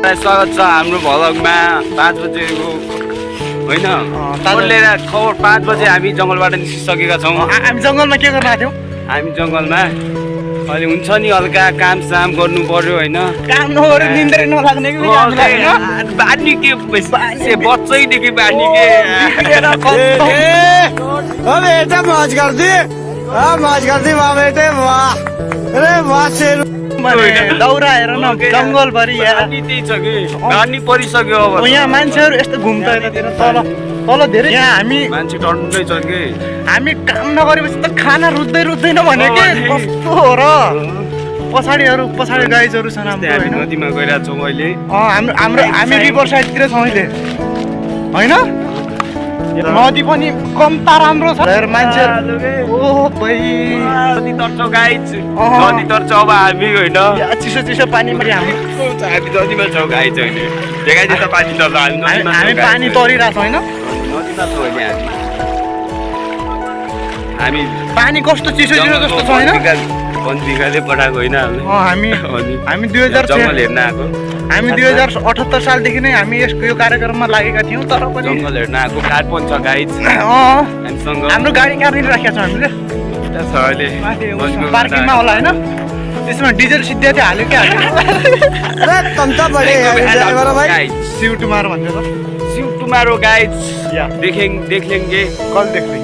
स्वागत छ हाम्रो भ्लगमा 5 बजेको होइन बोलेर खबर 5 बजे हामी जङ्गलबाट निस्किसकेका छौँ। हामी जङ्गलमा के गर्न आएको थियौँ? हामी जङ्गलमा अहिले हुन्छ नि हल्का काम साम गर्नु पर्यो होइन। काम नगरे निन्द्रै नलाग्ने कि बानी के बच्चैदेखि बानी के बेटा मौज गर्दी वाह बेटे वाह अरे वाह शेर दौरा हेर न जङ्गलभरि त्यही छ कि बानी परिसक्यो अब। यहाँ मान्छेहरू यस्तो घुम्छ यतातिर तल तल धेरै यहाँ हामी मान्छे डढ्दै छ कि हामी काम नगरेपछि त खाना रुच्दैन भने के कस्तो हो र पछाडि गाइजहरू छन् हाम्रो हामी नदीमा गइरहेको छौँ अहिले। हामी रिभर साइडतिर छौँ अहिले होइन नदी पनि कम्ता राम्रो छ मान्छेहरू ओ भाइ नदी तर्छ गाइज नदी तर्छ अब हामी होइन चिसो पानीमा हामी नदीमा छौँ गाइज होइन देखाइदिन्छ पानी तर्छ हामी पानी तरिरहेको छ होइन नदीमा छौँ अहिले हामी पानी कस्तो चिसो जस्तो छ होइन पञ्चिकाले पठाएको होइन हामी 2078 सालदेखि नै हामी यसको यो कार्यक्रममा लागेका थियौँ तर पनि जङ्गल हेर्न आएको कार पनि छ गाइज हाम्रो गाडी कहाँनिर राखेको छ हामीले छ अहिले पार्किङमा होला होइन त्यसमा डिजल सिद्धि चाहिँ हाल्यो क्या सिउ टुमारो भन्छ त सिउ टुमारो गाइज देखेंगे कल देखेंगे